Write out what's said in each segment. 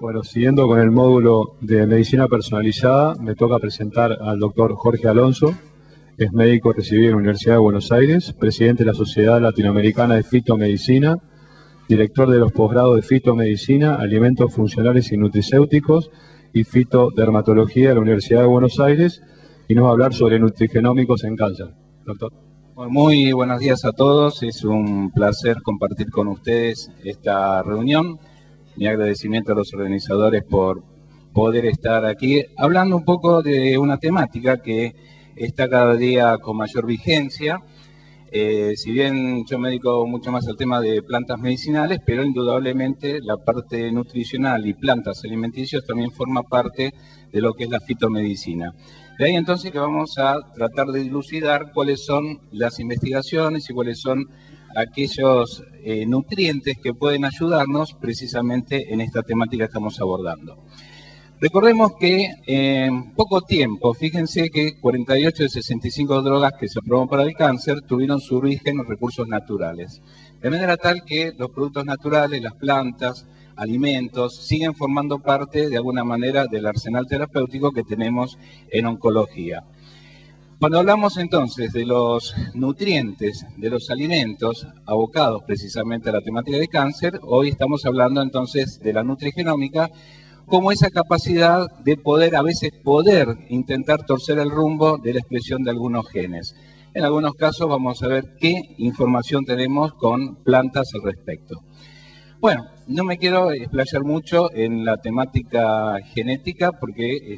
Bueno, siguiendo con el módulo de medicina personalizada, me toca presentar al doctor Jorge Alonso. Es médico recibido en la Universidad de Buenos Aires, presidente de la Sociedad Latinoamericana de Fitomedicina, director de los posgrados de Fitomedicina, Alimentos Funcionales y Nutricéuticos y Fitodermatología de la Universidad de Buenos Aires, y nos va a hablar sobre nutrigenómicos en cáncer. Doctor. Muy buenos días a todos, es un placer compartir con ustedes esta reunión. Mi agradecimiento a los organizadores por poder estar aquí hablando un poco de una temática que está cada día con mayor vigencia. Si bien yo me dedico mucho más al tema de plantas medicinales, pero indudablemente la parte nutricional y plantas alimenticios también forma parte de lo que es la fitomedicina. De ahí entonces que vamos a tratar de dilucidar cuáles son las investigaciones y cuáles son aquellos nutrientes que pueden ayudarnos precisamente en esta temática que estamos abordando. Recordemos que en poco tiempo, fíjense que 48 de 65 drogas que se aprobaron para el cáncer tuvieron su origen en recursos naturales. De manera tal que los productos naturales, las plantas, alimentos, siguen formando parte de alguna manera del arsenal terapéutico que tenemos en oncología. Cuando hablamos entonces de los nutrientes, de los alimentos abocados precisamente a la temática de cáncer, hoy estamos hablando entonces de la nutrigenómica como esa capacidad de a veces poder intentar torcer el rumbo de la expresión de algunos genes. En algunos casos vamos a ver qué información tenemos con plantas al respecto. Bueno, no me quiero explayar mucho en la temática genética porque,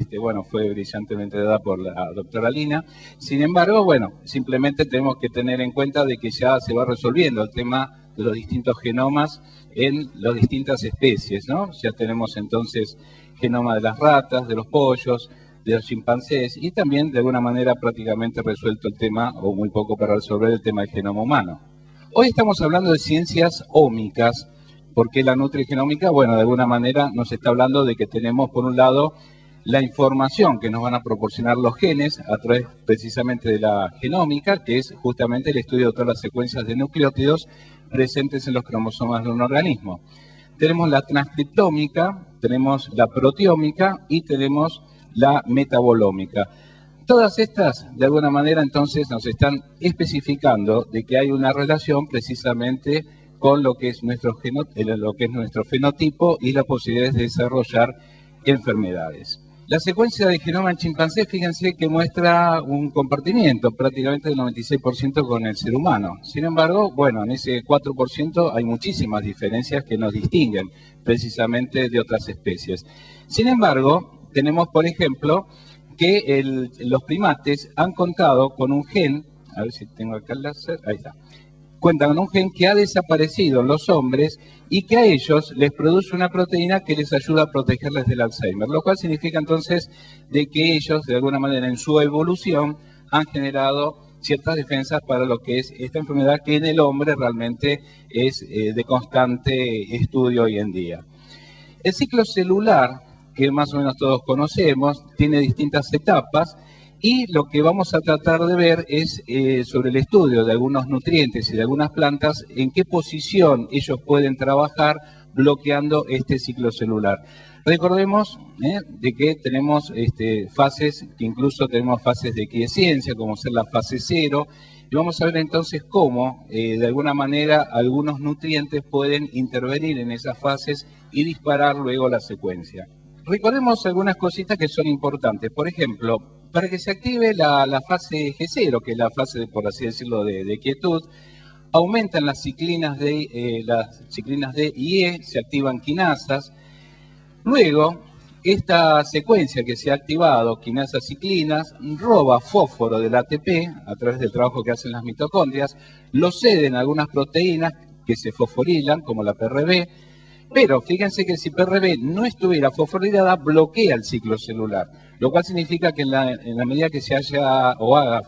fue brillantemente dada por la doctora Lina. Sin embargo, simplemente tenemos que tener en cuenta de que ya se va resolviendo el tema de los distintos genomas en las distintas especies, ¿no? Ya tenemos entonces genoma de las ratas, de los pollos, de los chimpancés y también de alguna manera prácticamente resuelto el tema, o muy poco para resolver el tema del genoma humano. Hoy estamos hablando de ciencias ómicas, porque la nutrigenómica, de alguna manera nos está hablando de que tenemos, por un lado, la información que nos van a proporcionar los genes a través precisamente de la genómica, que es justamente el estudio de todas las secuencias de nucleótidos presentes en los cromosomas de un organismo. Tenemos la transcriptómica, tenemos la proteómica y tenemos la metabolómica. Todas estas, de alguna manera, entonces nos están especificando de que hay una relación precisamente con lo que es nuestro fenotipo y las posibilidades de desarrollar enfermedades. La secuencia de genoma en chimpancé, fíjense que muestra un compartimiento prácticamente del 96% con el ser humano. Sin embargo, en ese 4% hay muchísimas diferencias que nos distinguen precisamente de otras especies. Sin embargo, tenemos, por ejemplo, que los primates han contado con un gen, a ver si tengo acá el láser, ahí está. Cuentan con un gen que ha desaparecido en los hombres y que a ellos les produce una proteína que les ayuda a protegerles del Alzheimer, lo cual significa entonces de que ellos, de alguna manera, en su evolución, han generado ciertas defensas para lo que es esta enfermedad que en el hombre realmente es de constante estudio hoy en día. El ciclo celular, que más o menos todos conocemos, tiene distintas etapas. Y lo que vamos a tratar de ver es sobre el estudio de algunos nutrientes y de algunas plantas, en qué posición ellos pueden trabajar bloqueando este ciclo celular. Recordemos de que tenemos fases, que incluso tenemos fases de quiescencia, como ser la fase 0, y vamos a ver entonces cómo, de alguna manera, algunos nutrientes pueden intervenir en esas fases y disparar luego la secuencia. Recordemos algunas cositas que son importantes. Por ejemplo, para que se active la fase G0, que es la fase, por así decirlo, de quietud, aumentan las ciclinas D y E, se activan quinasas. Luego, esta secuencia que se ha activado, quinasas ciclinas, roba fósforo del ATP a través del trabajo que hacen las mitocondrias, lo ceden a algunas proteínas que se fosforilan, como la PRB, pero fíjense que si PRB no estuviera fosforilada, bloquea el ciclo celular, lo cual significa que en la medida que se haga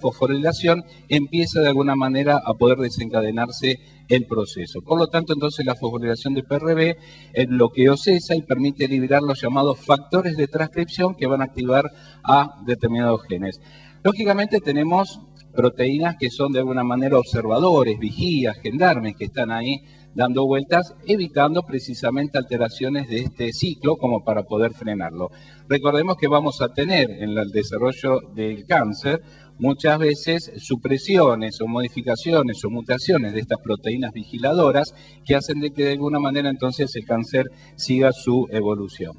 fosforilación, empieza de alguna manera a poder desencadenarse el proceso. Por lo tanto, entonces la fosforilación de PRB, el bloqueo cesa y permite liberar los llamados factores de transcripción que van a activar a determinados genes. Lógicamente tenemos proteínas que son de alguna manera observadores, vigías, gendarmes que están ahí dando vueltas, evitando precisamente alteraciones de este ciclo como para poder frenarlo. Recordemos que vamos a tener en el desarrollo del cáncer muchas veces supresiones o modificaciones o mutaciones de estas proteínas vigiladoras que hacen de que de alguna manera entonces el cáncer siga su evolución.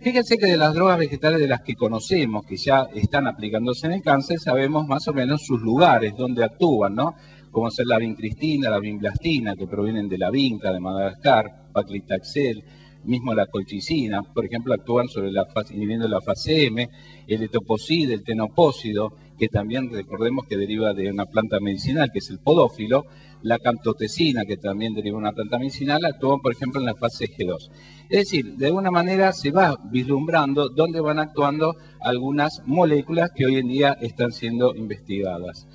Fíjense que de las drogas vegetales de las que conocemos, que ya están aplicándose en el cáncer, sabemos más o menos sus lugares, donde actúan, ¿no? Como ser la vincristina, la vinblastina, que provienen de la vinca de Madagascar, paclitaxel, mismo la colchicina, por ejemplo, actúan sobre inhibiendo la fase M, el etoposide, el tenopósido, que también recordemos que deriva de una planta medicinal, que es el podófilo, la camptotecina, que también deriva de una planta medicinal, actúan, por ejemplo, en la fase G2. Es decir, de alguna manera se va vislumbrando dónde van actuando algunas moléculas que hoy en día están siendo investigadas.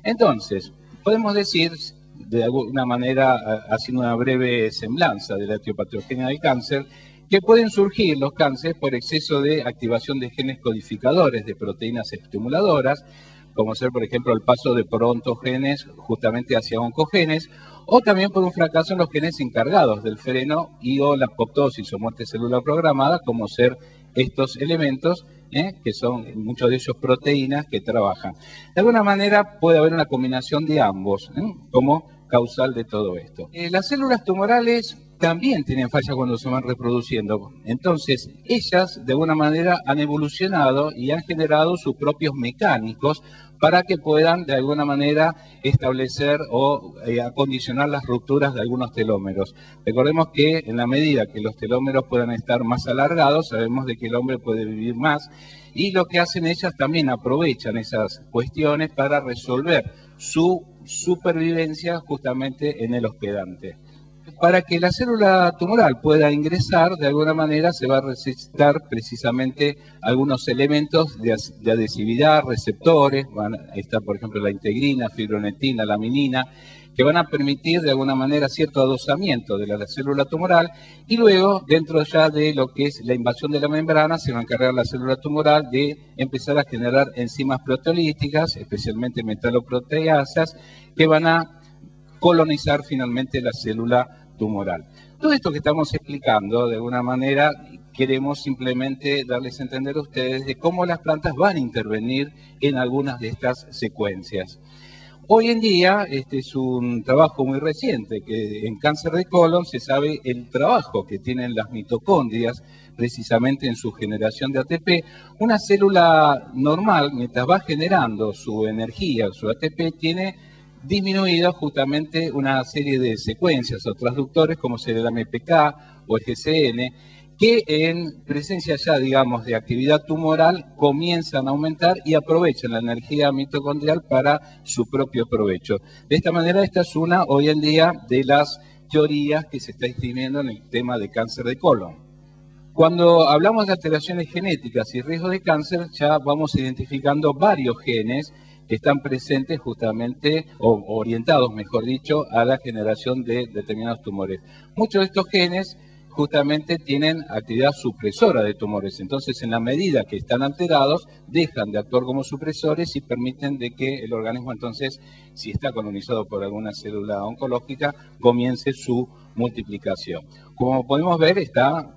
Entonces, podemos decir, de alguna manera, haciendo una breve semblanza de la etiopatogenia del cáncer, que pueden surgir los cánceres por exceso de activación de genes codificadores de proteínas estimuladoras, como ser, por ejemplo, el paso de prontogenes justamente hacia oncogenes, o también por un fracaso en los genes encargados del freno y o la apoptosis o muerte celular programada, como ser estos elementos, que son muchos de ellos proteínas que trabajan. De alguna manera puede haber una combinación de ambos, como causal de todo esto. Las células tumorales también tienen fallas cuando se van reproduciendo. Entonces, ellas de alguna manera han evolucionado y han generado sus propios mecánicos para que puedan de alguna manera establecer o acondicionar las rupturas de algunos telómeros. Recordemos que en la medida que los telómeros puedan estar más alargados, sabemos de que el hombre puede vivir más, y lo que hacen ellas también aprovechan esas cuestiones para resolver su supervivencia justamente en el hospedante. Para que la célula tumoral pueda ingresar, de alguna manera se va a necesitar precisamente algunos elementos de adhesividad, receptores, van a estar por ejemplo la integrina, fibronectina, laminina, que van a permitir de alguna manera cierto adosamiento de la célula tumoral, y luego dentro ya de lo que es la invasión de la membrana se va a encargar la célula tumoral de empezar a generar enzimas proteolíticas, especialmente metaloproteasas, que van a colonizar finalmente la célula tumoral. Todo esto que estamos explicando, de alguna manera, queremos simplemente darles a entender a ustedes de cómo las plantas van a intervenir en algunas de estas secuencias. Hoy en día, este es un trabajo muy reciente, que en cáncer de colon se sabe el trabajo que tienen las mitocondrias, precisamente en su generación de ATP. Una célula normal, mientras va generando su energía, su ATP, tiene disminuido justamente una serie de secuencias o transductores como ser el AMPK o el GCN, que en presencia ya, digamos, de actividad tumoral comienzan a aumentar y aprovechan la energía mitocondrial para su propio provecho. De esta manera, esta es una, hoy en día, de las teorías que se está escribiendo en el tema de cáncer de colon. Cuando hablamos de alteraciones genéticas y riesgo de cáncer, ya vamos identificando varios genes que están presentes justamente, o orientados, mejor dicho, a la generación de determinados tumores. Muchos de estos genes justamente tienen actividad supresora de tumores. Entonces, en la medida que están alterados, dejan de actuar como supresores y permiten de que el organismo, entonces, si está colonizado por alguna célula oncológica, comience su multiplicación. Como podemos ver, está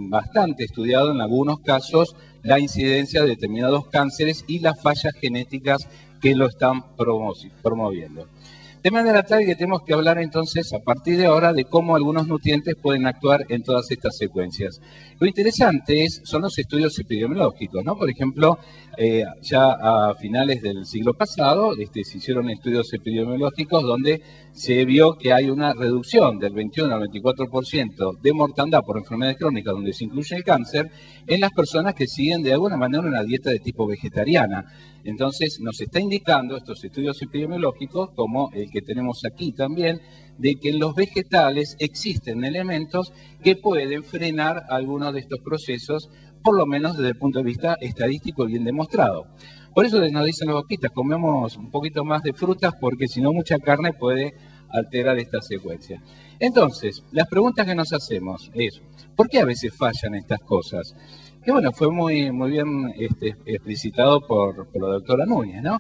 bastante estudiado en algunos casos la incidencia de determinados cánceres y las fallas genéticas que lo están promoviendo. De manera tal que tenemos que hablar entonces a partir de ahora de cómo algunos nutrientes pueden actuar en todas estas secuencias. Lo interesante son los estudios epidemiológicos, ¿no? Por ejemplo, ya a finales del siglo pasado se hicieron estudios epidemiológicos donde se vio que hay una reducción del 21 al 24% de mortandad por enfermedades crónicas, donde se incluye el cáncer, en las personas que siguen de alguna manera una dieta de tipo vegetariana. Entonces nos está indicando estos estudios epidemiológicos, como el que tenemos aquí también, de que en los vegetales existen elementos que pueden frenar algunos de estos procesos, por lo menos desde el punto de vista estadístico bien demostrado. Por eso nos dicen los doctores, comemos un poquito más de frutas porque si no mucha carne puede alterar esta secuencia. Entonces, las preguntas que nos hacemos es, ¿por qué a veces fallan estas cosas? Que bueno, fue muy bien explicitado por la doctora Núñez, ¿no?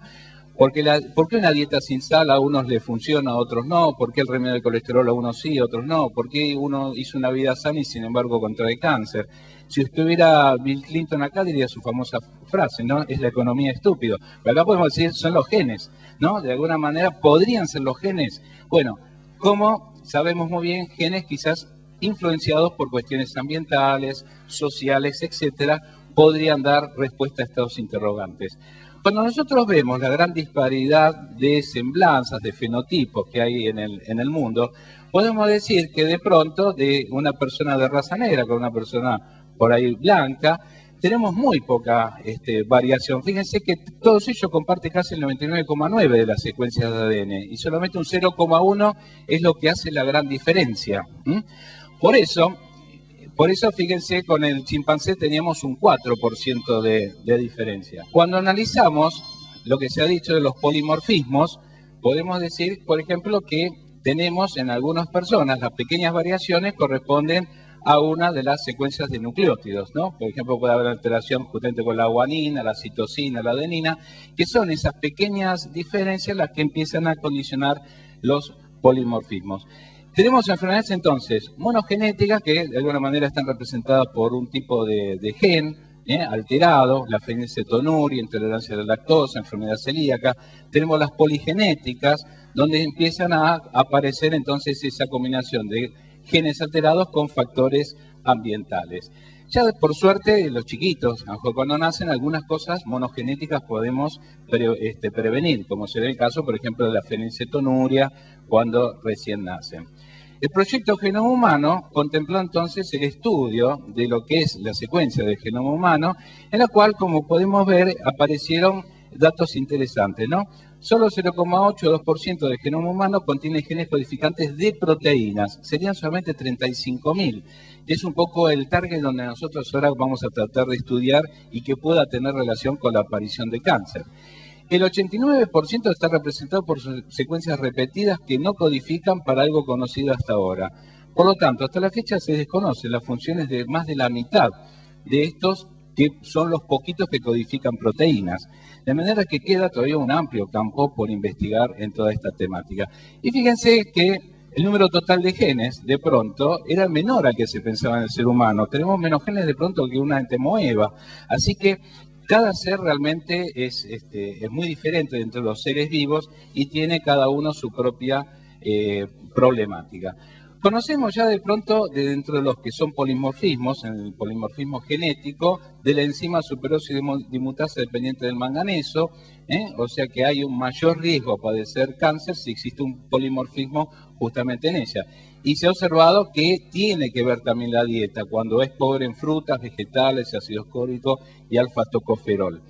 ¿Por qué una dieta sin sal a unos le funciona, a otros no? ¿Por qué el remedio del colesterol a unos sí, a otros no? ¿Por qué uno hizo una vida sana y sin embargo contrae cáncer? Si estuviera Bill Clinton acá diría su famosa frase, ¿no? Es la economía estúpido. Pero acá podemos decir, son los genes, ¿no? De alguna manera podrían ser los genes. Bueno, como sabemos muy bien, genes quizás influenciados por cuestiones ambientales, sociales, etcétera, podrían dar respuesta a estos interrogantes. Cuando nosotros vemos la gran disparidad de semblanzas, de fenotipos que hay en el mundo, podemos decir que de pronto de una persona de raza negra con una persona por ahí blanca, tenemos muy poca variación. Fíjense que todos ellos comparten casi el 99,9% de las secuencias de ADN y solamente un 0,1% es lo que hace la gran diferencia. Por eso, fíjense, con el chimpancé teníamos un 4% de diferencia. Cuando analizamos lo que se ha dicho de los polimorfismos, podemos decir, por ejemplo, que tenemos en algunas personas las pequeñas variaciones corresponden a una de las secuencias de nucleótidos, ¿no? Por ejemplo, puede haber alteración justamente con la guanina, la citosina, la adenina, que son esas pequeñas diferencias las que empiezan a condicionar los polimorfismos. Tenemos enfermedades entonces monogenéticas que de alguna manera están representadas por un tipo de gen alterado, la fenilcetonuria, intolerancia a la lactosa, enfermedad celíaca. Tenemos las poligenéticas, donde empiezan a aparecer entonces esa combinación de genes alterados con factores ambientales. Ya por suerte los chiquitos, cuando nacen, algunas cosas monogenéticas podemos prevenir, como será el caso, por ejemplo, de la fenilcetonuria cuando recién nacen. El proyecto Genoma Humano contempló entonces el estudio de lo que es la secuencia del genoma humano, en la cual, como podemos ver, aparecieron datos interesantes, ¿no? Solo 0,8 o 2% del genoma humano contiene genes codificantes de proteínas, serían solamente 35.000. Es un poco el target donde nosotros ahora vamos a tratar de estudiar y que pueda tener relación con la aparición de cáncer. El 89% está representado por secuencias repetidas que no codifican para algo conocido hasta ahora. Por lo tanto, hasta la fecha se desconocen las funciones de más de la mitad de estos que son los poquitos que codifican proteínas. De manera que queda todavía un amplio campo por investigar en toda esta temática. Y fíjense que el número total de genes, de pronto, era menor al que se pensaba en el ser humano. Tenemos menos genes de pronto que una entemoeba. Así que cada ser realmente es muy diferente entre los seres vivos y tiene cada uno su propia problemática. Conocemos ya de pronto, dentro de los que son polimorfismos, en el polimorfismo genético, de la enzima superóxido dismutasa dependiente del manganeso, o sea que hay un mayor riesgo a padecer cáncer si existe un polimorfismo justamente en ella. Y se ha observado que tiene que ver también la dieta, cuando es pobre en frutas, vegetales, ácido ascórbico y alfa-tocoferol.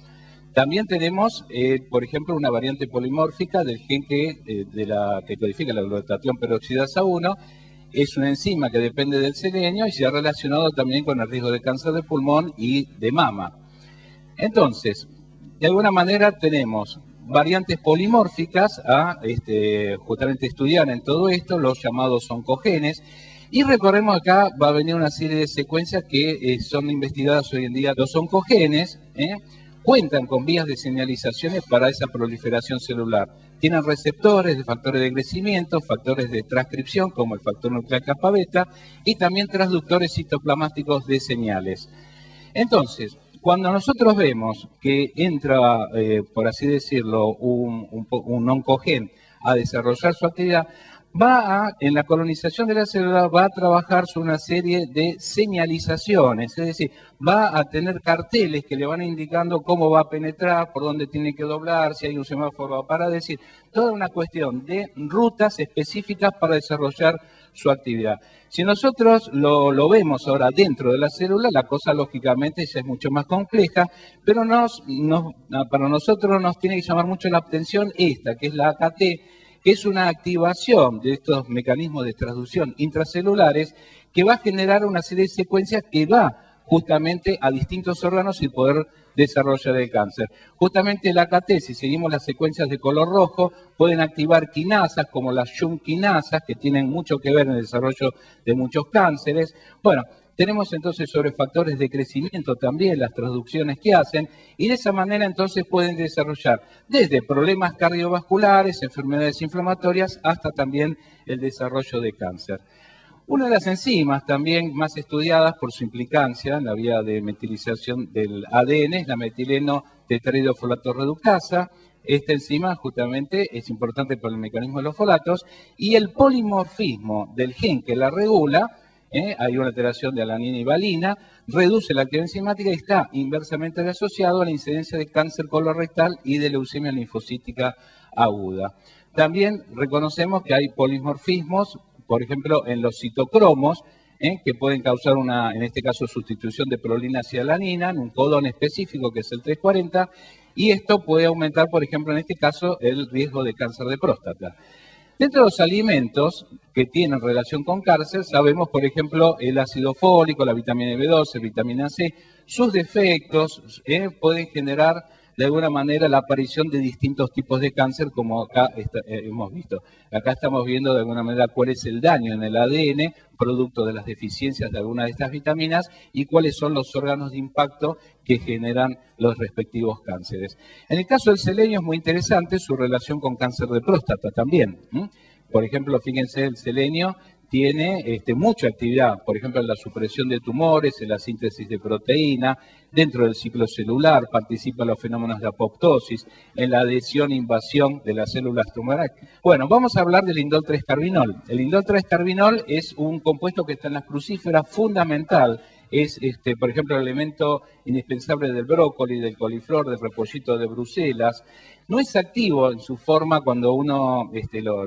También tenemos, por ejemplo, una variante polimórfica del gen que codifica la glutatión peroxidasa 1, es una enzima que depende del selenio y se ha relacionado también con el riesgo de cáncer de pulmón y de mama. Entonces, de alguna manera tenemos variantes polimórficas a justamente estudiar en todo esto, los llamados oncogenes. Y recordemos acá, va a venir una serie de secuencias que son investigadas hoy en día. Los oncogenes cuentan con vías de señalizaciones para esa proliferación celular. Tienen receptores de factores de crecimiento, factores de transcripción como el factor nuclear kappa beta y también transductores citoplasmáticos de señales. Entonces, cuando nosotros vemos que entra, por así decirlo, un oncogen a desarrollar su actividad, en la colonización de la célula va a trabajar sobre una serie de señalizaciones, es decir, va a tener carteles que le van indicando cómo va a penetrar, por dónde tiene que doblar, si hay un semáforo para decir, toda una cuestión de rutas específicas para desarrollar su actividad. Si nosotros lo vemos ahora dentro de la célula, la cosa lógicamente ya es mucho más compleja, pero para nosotros nos tiene que llamar mucho la atención esta, que es la AKT, que es una activación de estos mecanismos de transducción intracelulares que va a generar una serie de secuencias que va justamente a distintos órganos y poder desarrollar el cáncer. Justamente el AKT, si seguimos las secuencias de color rojo, pueden activar quinasas como las YUM quinasas, que tienen mucho que ver en el desarrollo de muchos cánceres. Bueno, Tenemos entonces sobre factores de crecimiento también, las transducciones que hacen, y de esa manera entonces pueden desarrollar desde problemas cardiovasculares, enfermedades inflamatorias, hasta también el desarrollo de cáncer. Una de las enzimas también más estudiadas por su implicancia en la vía de metilización del ADN es la metileno tetrahidrofolato reductasa. Esta enzima justamente es importante por el mecanismo de los folatos y el polimorfismo del gen que la regula, hay una alteración de alanina y valina, reduce la actividad enzimática y está inversamente asociado a la incidencia de cáncer colorectal y de leucemia linfocítica aguda. También reconocemos que hay polimorfismos, por ejemplo, en los citocromos, que pueden causar en este caso, sustitución de prolina hacia alanina en un codón específico que es el 340, y esto puede aumentar, por ejemplo, en este caso, el riesgo de cáncer de próstata. Dentro de los alimentos que tienen relación con cáncer, sabemos, por ejemplo, el ácido fólico, la vitamina B12, vitamina C, sus defectos pueden generar de alguna manera la aparición de distintos tipos de cáncer, como acá hemos visto. Acá estamos viendo de alguna manera cuál es el daño en el ADN, producto de las deficiencias de alguna de estas vitaminas, y cuáles son los órganos de impacto que generan los respectivos cánceres. En el caso del selenio es muy interesante su relación con cáncer de próstata también. Por ejemplo, fíjense, el selenio tiene mucha actividad, por ejemplo, en la supresión de tumores, en la síntesis de proteína, dentro del ciclo celular, participa en los fenómenos de apoptosis, en la adhesión e invasión de las células tumorales. Bueno, vamos a hablar del indol 3-carbinol. El indol 3-carbinol es un compuesto que está en las crucíferas fundamental. Es, por ejemplo, el elemento indispensable del brócoli, del coliflor, del repollito de Bruselas. No es activo en su forma cuando uno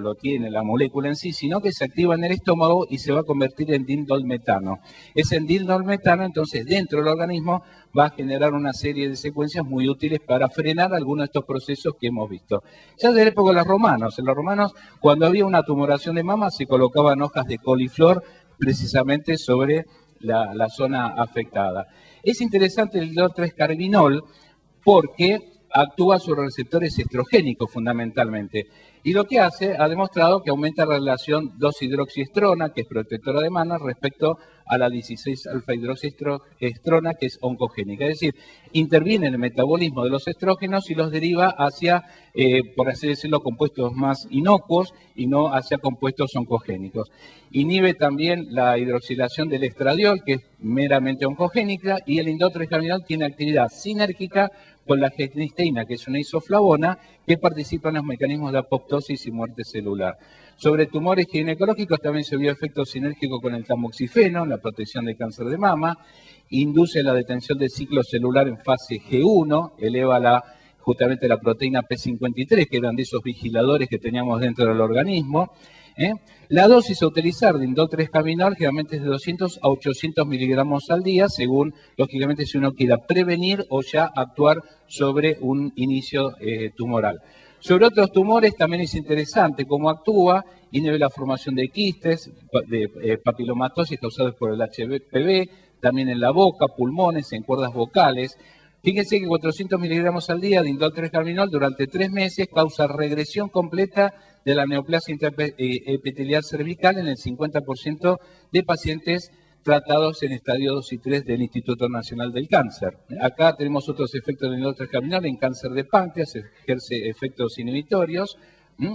lo tiene, la molécula en sí, sino que se activa en el estómago y se va a convertir en dindolmetano. Ese dindolmetano, entonces, dentro del organismo va a generar una serie de secuencias muy útiles para frenar algunos de estos procesos que hemos visto. Ya desde la época de los romanos. En los romanos, cuando había una tumoración de mama, se colocaban hojas de coliflor precisamente sobre la zona afectada. Es interesante el indol 3-carbinol porque actúa sobre receptores estrogénicos fundamentalmente. Y lo que hace, ha demostrado que aumenta la relación 2-hidroxiestrona, que es protectora de mama, respecto a la 16-alfa-hidroxiestrona, que es oncogénica. Es decir, interviene en el metabolismo de los estrógenos y los deriva hacia, por así decirlo, compuestos más inocuos y no hacia compuestos oncogénicos. Inhibe también la hidroxilación del estradiol, que es meramente oncogénica, y el indol 3-carbinol tiene actividad sinérgica con la genisteína, que es una isoflavona, que participa en los mecanismos de apoptosis y muerte celular. Sobre tumores ginecológicos también se vio efecto sinérgico con el tamoxifeno, la protección de cáncer de mama, induce la detención del ciclo celular en fase G1, eleva justamente la proteína P53, que eran de esos vigiladores que teníamos dentro del organismo. La dosis a utilizar de indol 3-carbinol generalmente es de 200 a 800 miligramos al día, según, lógicamente, si uno quiera prevenir o ya actuar sobre un inicio tumoral. Sobre otros tumores también es interesante cómo actúa, inhibe la formación de quistes, de papilomatosis causados por el HPV, también en la boca, pulmones, en cuerdas vocales. Fíjense que 400 miligramos al día de indol 3-carbinol durante 3 meses causa regresión completa de la neoplasia epitelial cervical en el 50% de pacientes tratados en estadio 2 y 3 del Instituto Nacional del Cáncer. Acá tenemos otros efectos del indol 3-carbinol en cáncer de páncreas, ejerce efectos inhibitorios,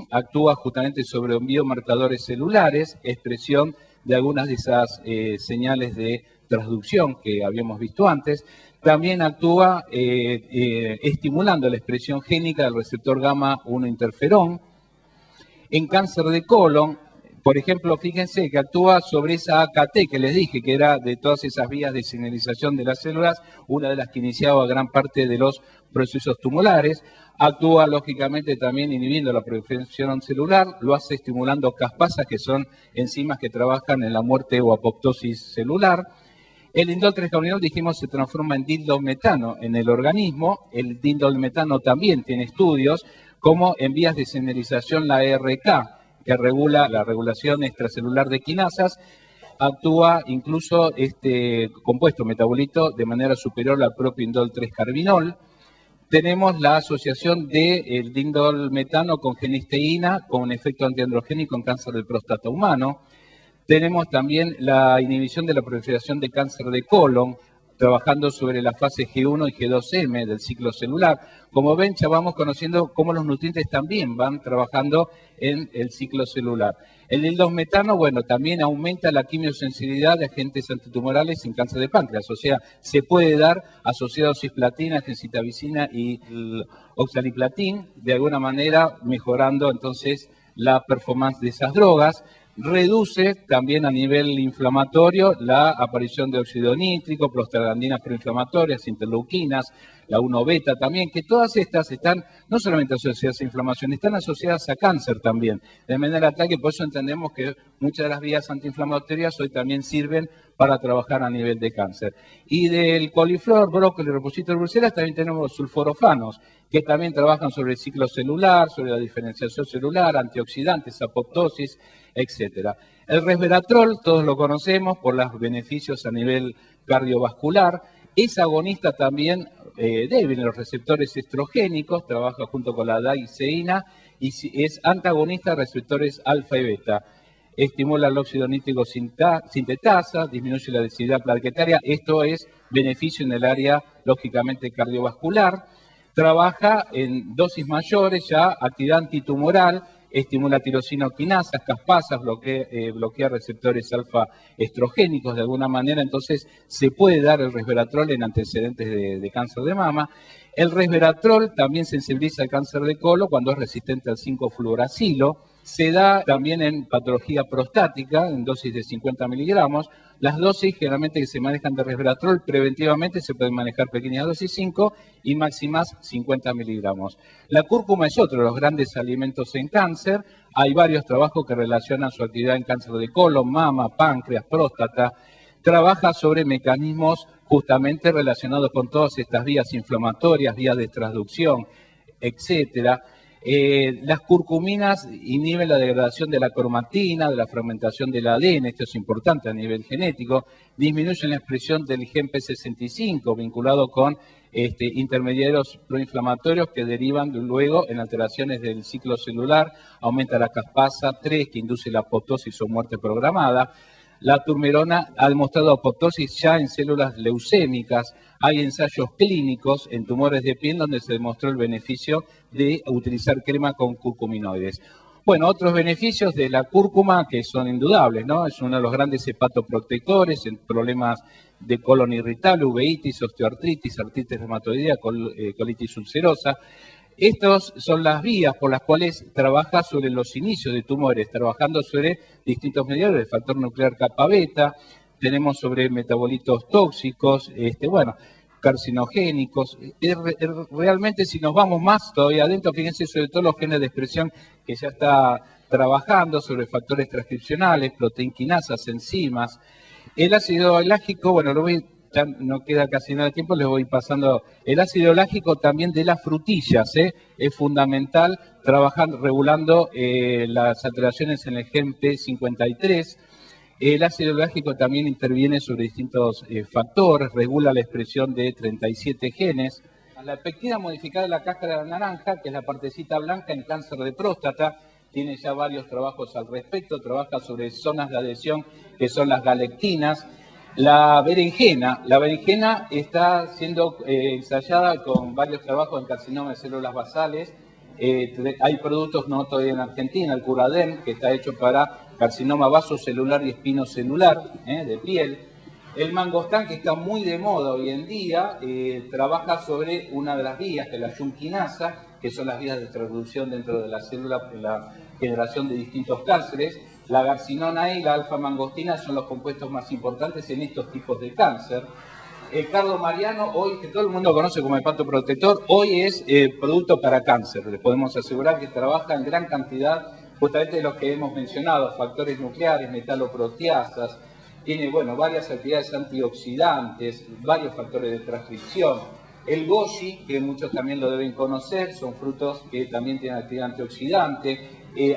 actúa justamente sobre biomarcadores celulares, expresión de algunas de esas señales de transducción que habíamos visto antes. También actúa estimulando la expresión génica del receptor gamma-1 interferón. En cáncer de colon, por ejemplo, fíjense que actúa sobre esa AKT que les dije, que era de todas esas vías de señalización de las células, una de las que iniciaba gran parte de los procesos tumorales. Actúa, lógicamente, también inhibiendo la proliferación celular, lo hace estimulando caspasas, que son enzimas que trabajan en la muerte o apoptosis celular. El indol 3-carbinol, dijimos, se transforma en dindolmetano en el organismo. El dindolmetano también tiene estudios, como en vías de señalización la ERK, que regula la regulación extracelular de quinasas. Actúa incluso este compuesto metabolito de manera superior al propio indol 3-carbinol. Tenemos la asociación del dindolmetano con genisteína, con un efecto antiandrogénico en cáncer de próstata humano. Tenemos también la inhibición de la proliferación de cáncer de colon, trabajando sobre la fase G1 y G2M del ciclo celular. Como ven, ya vamos conociendo cómo los nutrientes también van trabajando en el ciclo celular. El dildosmetano, bueno, también aumenta la quimiosensibilidad de agentes antitumorales en cáncer de páncreas, o sea, se puede dar asociado a cisplatina, gencitabicina y oxaliplatin, de alguna manera mejorando entonces la performance de esas drogas. Reduce también a nivel inflamatorio la aparición de óxido nítrico, prostaglandinas proinflamatorias, interleuquinas, la 1-beta también, que todas estas están no solamente asociadas a inflamación, están asociadas a cáncer también, de manera tal que por eso entendemos que muchas de las vías antiinflamatorias hoy también sirven para trabajar a nivel de cáncer. Y del coliflor, brócoli, repollo de Bruselas también tenemos sulforafanos, que también trabajan sobre el ciclo celular, sobre la diferenciación celular, antioxidantes, apoptosis, etcétera. El resveratrol, todos lo conocemos por los beneficios a nivel cardiovascular, es agonista también débil en los receptores estrogénicos, trabaja junto con la daiceína y es antagonista de receptores alfa y beta. Estimula el óxido nítrico sintetasa, disminuye la densidad plaquetaria, esto es beneficio en el área, lógicamente, cardiovascular. Trabaja en dosis mayores, ya actividad antitumoral, estimula tirosina quinasas, caspasas, bloquea receptores alfa estrogénicos de alguna manera, entonces se puede dar el resveratrol en antecedentes de cáncer de mama. El resveratrol también sensibiliza el cáncer de colon cuando es resistente al 5-fluoracilo. Se da también en patología prostática, en dosis de 50 miligramos. Las dosis generalmente que se manejan de resveratrol preventivamente se pueden manejar pequeñas dosis 5 y máximas 50 miligramos. La cúrcuma es otro de los grandes alimentos en cáncer. Hay varios trabajos que relacionan su actividad en cáncer de colon, mama, páncreas, próstata. Trabaja sobre mecanismos justamente relacionados con todas estas vías inflamatorias, vías de transducción, etcétera. Las curcuminas inhiben la degradación de la cromatina, de la fragmentación del ADN, esto es importante a nivel genético, disminuyen la expresión del gen P65 vinculado con intermediarios proinflamatorios que derivan luego en alteraciones del ciclo celular, aumenta la caspasa 3 que induce la apoptosis o muerte programada. La turmerona ha demostrado apoptosis ya en células leucémicas. Hay ensayos clínicos en tumores de piel donde se demostró el beneficio de utilizar crema con curcuminoides. Bueno, otros beneficios de la cúrcuma que son indudables, ¿no? Es uno de los grandes hepatoprotectores en problemas de colon irritable, uveitis, osteoartritis, artritis reumatoidea, colitis ulcerosa. Estas son las vías por las cuales trabaja sobre los inicios de tumores, trabajando sobre distintos mediadores, el factor nuclear kappa beta, tenemos sobre metabolitos tóxicos, carcinogénicos. Realmente, si nos vamos más todavía adentro, fíjense sobre todo los genes de expresión que ya está trabajando sobre factores transcripcionales, proteinquinasas, enzimas. El ácido láctico, bueno, ya no queda casi nada de tiempo, les voy pasando. El ácido láctico también de las frutillas, es fundamental, trabajando, regulando las alteraciones en el gen P53. El ácido láctico también interviene sobre distintos factores, regula la expresión de 37 genes. La pectina modificada de la cáscara de la naranja, que es la partecita blanca en cáncer de próstata, tiene ya varios trabajos al respecto, trabaja sobre zonas de adhesión que son las galectinas. La berenjena está siendo ensayada con varios trabajos en carcinoma de células basales. Hay productos no todavía en Argentina, el Curaden, que está hecho para carcinoma vasocelular y espinocelular de piel. El mangostán, que está muy de moda hoy en día, trabaja sobre una de las vías, que es la yunquinasa, que son las vías de transducción dentro de la célula en la generación de distintos cánceres. La garcinona E y la alfa-mangostina son los compuestos más importantes en estos tipos de cáncer. El cardo mariano, hoy que todo el mundo conoce como hepatoprotector, hoy es producto para cáncer. Les podemos asegurar que trabaja en gran cantidad, justamente de los que hemos mencionado, factores nucleares, metaloproteasas, tiene varias actividades antioxidantes, varios factores de transcripción. El goji, que muchos también lo deben conocer, son frutos que también tienen actividad antioxidante.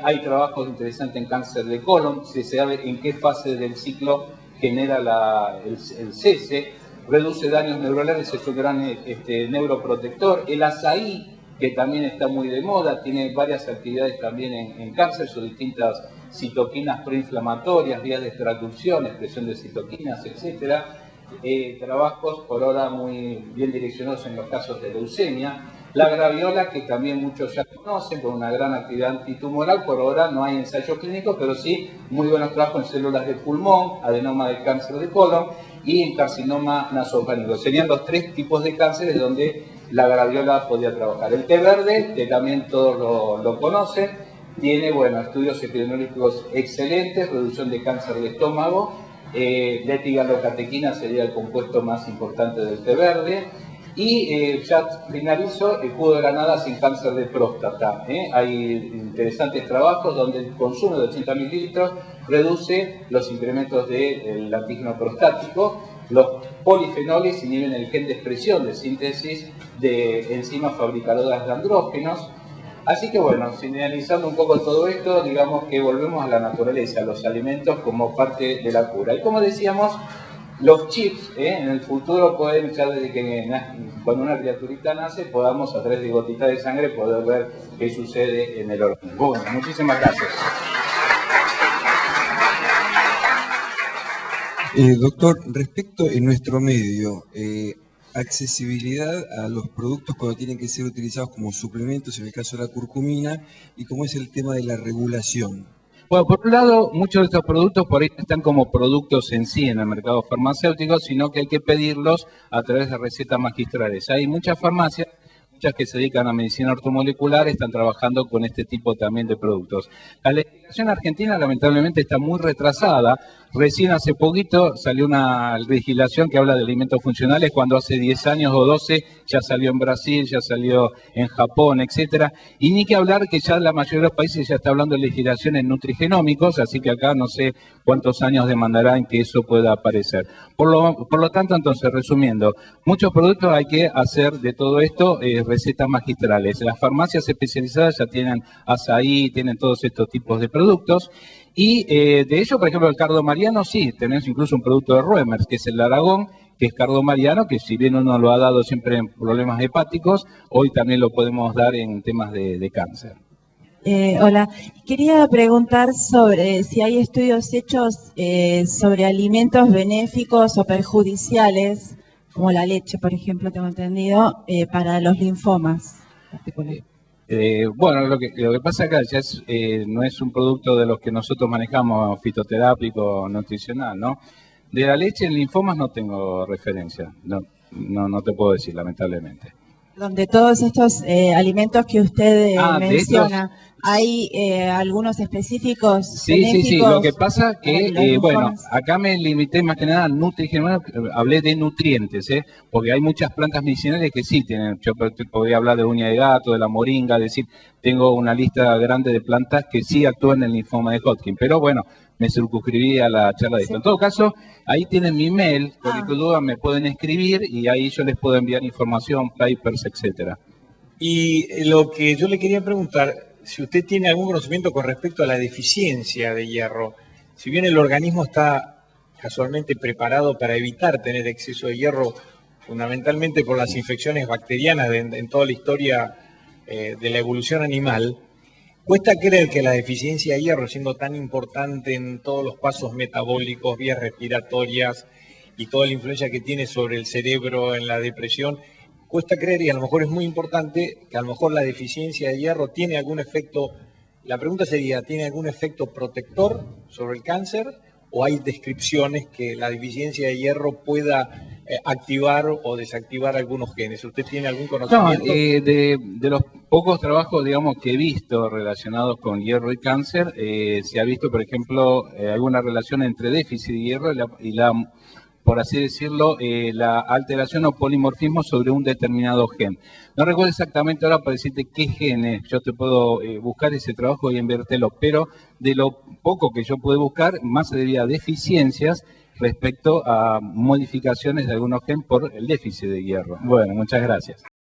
Hay trabajos interesantes en cáncer de colon, se sabe en qué fase del ciclo genera el cese, reduce daños neuronales, es un gran neuroprotector. El azaí que también está muy de moda, tiene varias actividades también en cáncer, sus distintas citoquinas proinflamatorias, vías de transducción, expresión de citoquinas, etc. Trabajos por ahora muy bien direccionados en los casos de leucemia. La graviola, que también muchos ya conocen, por una gran actividad antitumoral, por ahora no hay ensayos clínicos, pero sí muy buenos trabajos en células de pulmón, adenoma de cáncer de colon y en carcinoma nasogénico. Serían los 3 tipos de cánceres donde la graviola podía trabajar. El té verde, que también todos lo conocen, tiene estudios epidemiológicos excelentes, reducción de cáncer de estómago, letigalocatequina sería el compuesto más importante del té verde. Y ya finalizo, el jugo de granada sin cáncer de próstata. Hay interesantes trabajos donde el consumo de 80 mililitros reduce los incrementos del antígeno prostático. Los polifenoles inhiben el gen de expresión de síntesis de enzimas fabricadoras de andrógenos. Así que bueno, finalizando un poco todo esto, digamos que volvemos a la naturaleza, a los alimentos como parte de la cura. Y como decíamos, los chips en el futuro pueden, ya desde que cuando una criaturita nace, podamos a través de gotitas de sangre poder ver qué sucede en el organismo. Bueno, muchísimas gracias. Doctor, respecto en nuestro medio, accesibilidad a los productos cuando tienen que ser utilizados como suplementos, en el caso de la curcumina, y cómo es el tema de la regulación. Bueno, por un lado, muchos de estos productos por ahí están como productos en sí en el mercado farmacéutico, sino que hay que pedirlos a través de recetas magistrales. Hay muchas farmacias, muchas que se dedican a medicina ortomolecular, están trabajando con este tipo también de productos. La legislación argentina lamentablemente está muy retrasada. Recién hace poquito salió una legislación que habla de alimentos funcionales, cuando hace 10 años o 12 ya salió en Brasil, ya salió en Japón, etcétera. Y ni que hablar que ya la mayoría de los países ya está hablando de legislación en nutrigenómicos, así que acá no sé cuántos años demandará en que eso pueda aparecer. Por lo tanto, entonces, resumiendo, muchos productos hay que hacer de todo esto recetas magistrales. Las farmacias especializadas ya tienen azaí, tienen todos estos tipos de productos. Y de ello, por ejemplo, el cardomariano, sí, tenemos incluso un producto de Roemers, que es el Aragón, que es cardomariano, que si bien uno lo ha dado siempre en problemas hepáticos, hoy también lo podemos dar en temas de cáncer. Hola, quería preguntar sobre si hay estudios hechos sobre alimentos benéficos o perjudiciales, como la leche, por ejemplo, tengo entendido, para los linfomas. Bueno, lo que pasa acá ya no es un producto de los que nosotros manejamos, fitoterápico, nutricional, ¿no? De la leche en linfomas no tengo referencia, no te puedo decir, lamentablemente. Donde todos estos alimentos que usted menciona, ¿hay algunos específicos benéficos? Sí. Lo que pasa que, bueno, acá me limité más que nada al nutrigenómico, hablé de nutrientes, porque hay muchas plantas medicinales que sí tienen, yo podría hablar de uña de gato, de la moringa, decir, tengo una lista grande de plantas que sí actúan en el linfoma de Hodgkin, pero bueno, me circunscribí a la charla de esto. En todo caso, ahí tienen mi mail, cualquier duda me pueden escribir y ahí yo les puedo enviar información, papers, etcétera. Y lo que yo le quería preguntar, si usted tiene algún conocimiento con respecto a la deficiencia de hierro, si bien el organismo está casualmente preparado para evitar tener exceso de hierro, fundamentalmente por las infecciones bacterianas en toda la historia de la evolución animal, cuesta creer que la deficiencia de hierro, siendo tan importante en todos los pasos metabólicos, vías respiratorias y toda la influencia que tiene sobre el cerebro en la depresión, cuesta creer, y a lo mejor es muy importante, que a lo mejor la deficiencia de hierro tiene algún efecto, la pregunta sería, ¿tiene algún efecto protector sobre el cáncer? ¿O hay descripciones que la deficiencia de hierro pueda activar o desactivar algunos genes? ¿Usted tiene algún conocimiento? No, de los pocos trabajos, digamos, que he visto relacionados con hierro y cáncer, se ha visto, por ejemplo, alguna relación entre déficit de hierro y la por así decirlo, la alteración o polimorfismo sobre un determinado gen. No recuerdo exactamente ahora para decirte qué genes, yo te puedo buscar ese trabajo y enviártelo, pero de lo poco que yo pude buscar, más se debía a deficiencias respecto a modificaciones de algunos genes por el déficit de hierro. Bueno, muchas gracias.